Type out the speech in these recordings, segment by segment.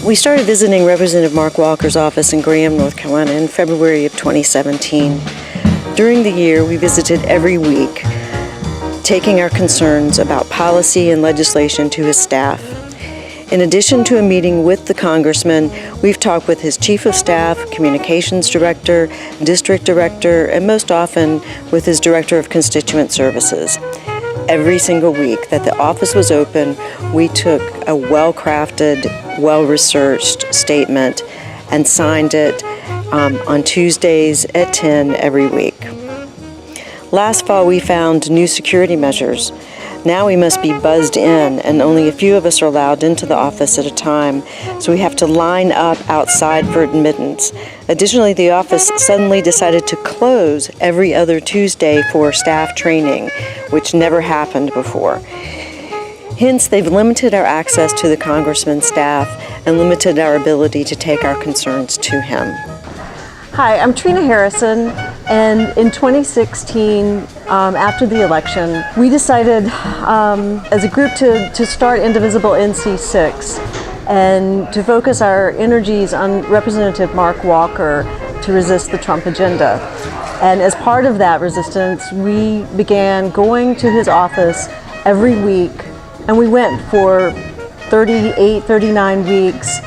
We started visiting Representative Mark Walker's office in Graham, North Carolina in February of 2017. During the year, we visited every week, taking our concerns about policy and legislation to his staff. In addition to a meeting with the Congressman, we've talked with his Chief of Staff, Communications Director, District Director, and most often with his Director of Constituent Services. Every single week that the office was open, we took a well-crafted, well-researched statement and signed it on Tuesdays at 10 every week. Last fall, we found new security measures. Now we must be buzzed in, and only a few of us are allowed into the office at a time, so we have to line up outside for admittance. Additionally, the office suddenly decided to close every other Tuesday for staff training, which never happened before. Hence, they've limited our access to the Congressman's staff and limited our ability to take our concerns to him. Hi, I'm Trina Harrison, and in 2016, after the election, we decided as a group to start Indivisible NC6 and to focus our energies on Representative Mark Walker to resist the Trump agenda. And as part of that resistance, we began going to his office every week, and we went for 38, 39 weeks,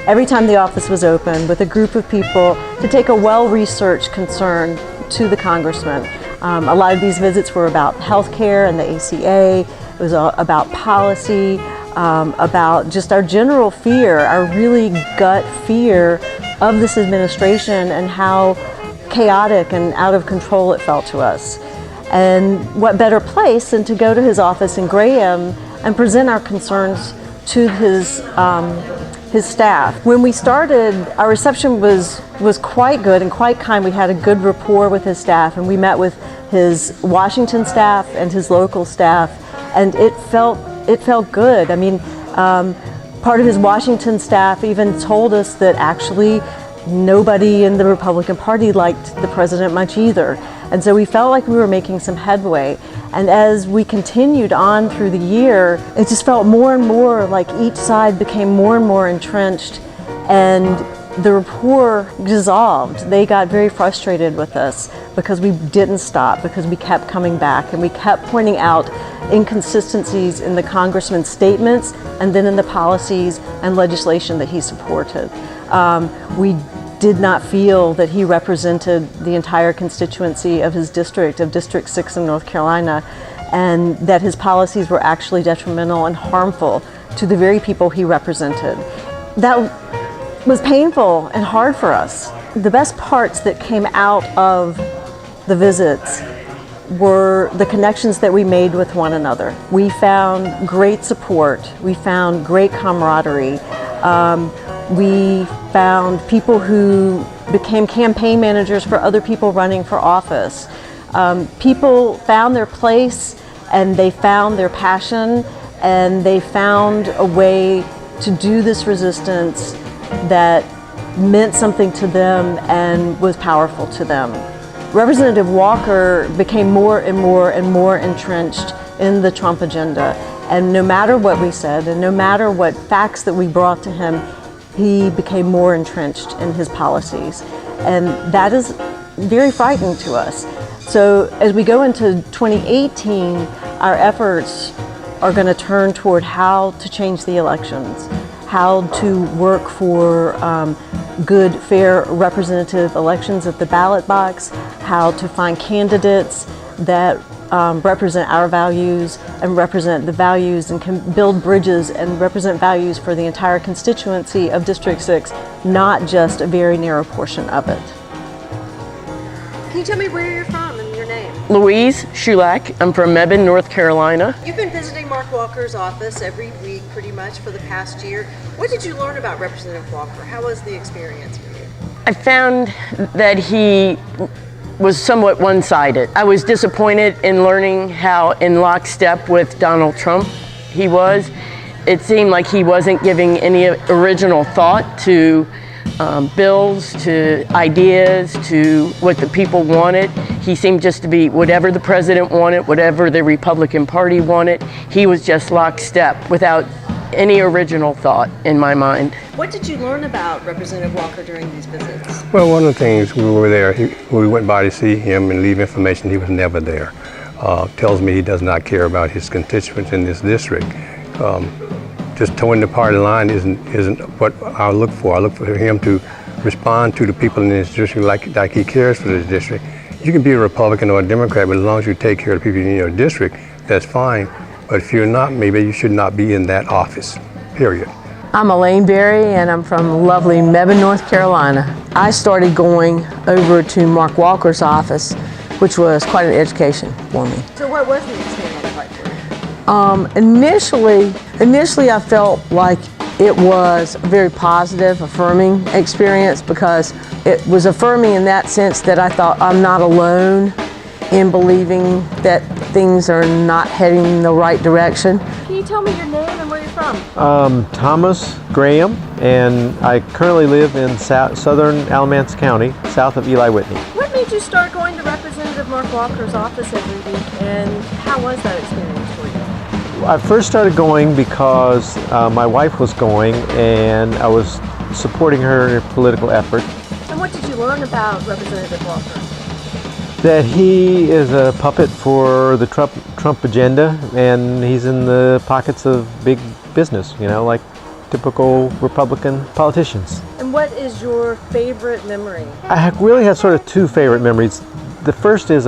every time the office was open, with a group of people to take a well-researched concern to the Congressman. A lot of these visits were about healthcare and the ACA. It was about policy, about just our general fear, our really gut fear of this administration and how chaotic and out of control it felt to us. And what better place than to go to his office in Graham and present our concerns to his staff. When we started, our reception was quite good and quite kind. We had a good rapport with his staff, and we met with his Washington staff and his local staff, and it felt good. I mean, part of his Washington staff even told us that actually nobody in the Republican Party liked the president much either. And so we felt like we were making some headway. And as we continued on through the year, it just felt more and more like each side became more and more entrenched, and the rapport dissolved. They got very frustrated with us because we didn't stop, because we kept coming back and we kept pointing out inconsistencies in the Congressman's statements and then in the policies and legislation that he supported. We did not feel that he represented the entire constituency of his district, of District 6 in North Carolina, and that his policies were actually detrimental and harmful to the very people he represented. That was painful and hard for us. The best parts that came out of the visits were the connections that we made with one another. We found great support. We found great camaraderie. We found people who became campaign managers for other people running for office. People found their place, and they found their passion, and they found a way to do this resistance that meant something to them and was powerful to them. Representative Walker became more and more and more entrenched in the Trump agenda, and no matter what we said and no matter what facts that we brought to him, he became more entrenched in his policies, and that is very frightening to us. So as we go into 2018, our efforts are going to turn toward how to change the elections, how to work for good, fair, representative elections at the ballot box, how to find candidates that represent our values and represent the values and can build bridges and represent values for the entire constituency of District 6, not just a very narrow portion of it. Can you tell me where you're from and your name? Louise Shulak. I'm from Mebane, North Carolina. You've been visiting Mark Walker's office every week pretty much for the past year. What did you learn about Representative Walker? How was the experience for you? I found that he was somewhat one-sided. I was disappointed in learning how in lockstep with Donald Trump he was. It seemed like he wasn't giving any original thought to bills, to ideas, to what the people wanted. He seemed just to be whatever the president wanted, whatever the Republican Party wanted. He was just lockstep without any original thought in my mind. What did you learn about Representative Walker during these visits? Well, one of the things we were there, we went by to see him and leave information. He was never there. Tells me he does not care about his constituents in this district. Just towing the party line isn't what I look for. I look for him to respond to the people in this district like he cares for this district. You can be a Republican or a Democrat, but as long as you take care of the people in your district, that's fine. But if you're not, maybe you should not be in that office, period. I'm Elaine Berry, and I'm from lovely Mebane, North Carolina. I started going over to Mark Walker's office, which was quite an education for me. So what was the experience like for you? Initially I felt like it was a very positive, affirming experience, because it was affirming in that sense that I thought I'm not alone in believing that things are not heading in the right direction. Can you tell me your name and where you're from? Thomas Graham, and I currently live in southern Alamance County, south of Eli Whitney. What made you start going to Representative Mark Walker's office every week, and how was that experience for you? I first started going because my wife was going, and I was supporting her in her political effort. And what did you learn about Representative Walker? That he is a puppet for the Trump agenda, and he's in the pockets of big business, you know, like typical Republican politicians. And what is your favorite memory? I really have sort of two favorite memories. The first is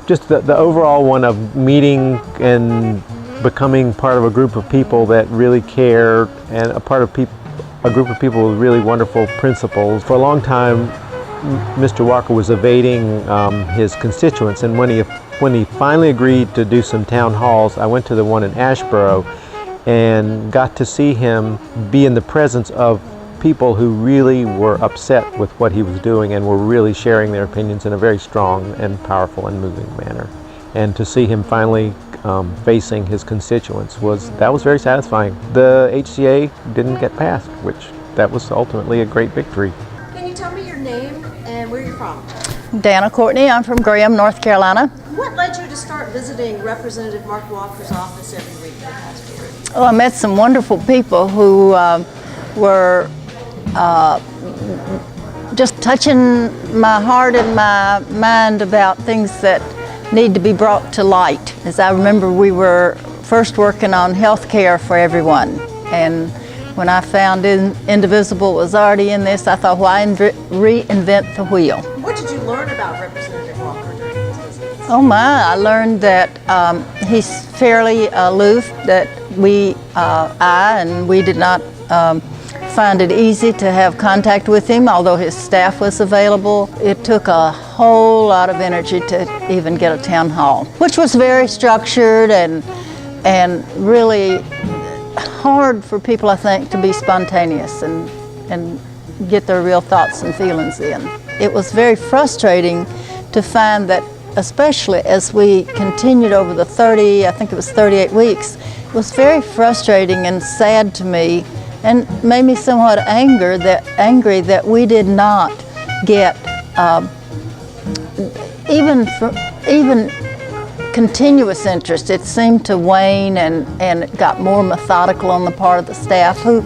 just the overall one of meeting and becoming part of a group of people that really care, and a group of people with really wonderful principles. For a long time, Mr. Walker was evading his constituents, and when he finally agreed to do some town halls, I went to the one in Asheboro and got to see him be in the presence of people who really were upset with what he was doing and were really sharing their opinions in a very strong and powerful and moving manner. And to see him finally facing his constituents was very satisfying. The HCA didn't get passed, which that was ultimately a great victory. Can you tell me your name and where you're from? Dana Courtney, I'm from Graham, North Carolina. What led you to start visiting Representative Mark Walker's office every week for the past year? Well, I met some wonderful people who were just touching my heart and my mind about things that need to be brought to light. As I remember, we were first working on health care for everyone, and when I found Indivisible was already in this, I thought, why reinvent the wheel? What did you learn about Representative Walker during these visits? Oh my, I learned that he's fairly aloof, that we did not find it easy to have contact with him, although his staff was available. It took a whole lot of energy to even get a town hall, which was very structured and really hard for people, I think, to be spontaneous and get their real thoughts and feelings in. It was very frustrating to find that, especially as we continued over the 38 weeks, it was very frustrating and sad to me, and made me somewhat angry that we did not get even continuous interest. It seemed to wane, and it got more methodical on the part of the staff, who,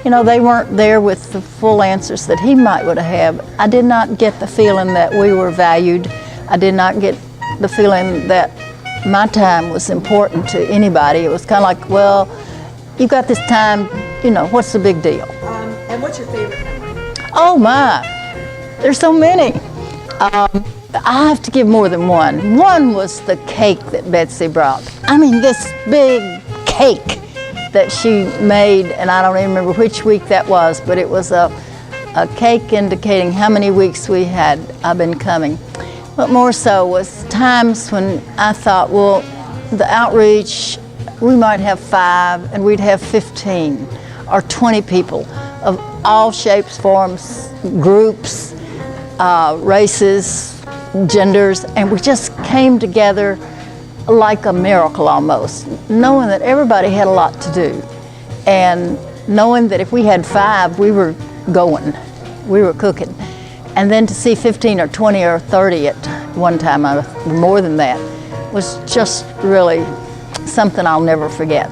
you know, they weren't there with the full answers that he might would have. I did not get the feeling that we were valued. I did not get the feeling that my time was important to anybody. It was kind of like, well, you got this time, you know, what's the big deal? And what's your favorite memory? Oh my, there's so many. I have to give more than one. One was the cake that Betsy brought. I mean, this big cake that she made, and I don't even remember which week that was, but it was a cake indicating how many weeks I've been coming. But more so was times when I thought, well, the outreach, we might have 5 and we'd have 15 or 20 people of all shapes, forms, groups, races, genders, and we just came together like a miracle almost, knowing that everybody had a lot to do, and knowing that if we had 5, we were going, we were cooking. And then to see 15 or 20 or 30 at one time, more than that, was just really something I'll never forget.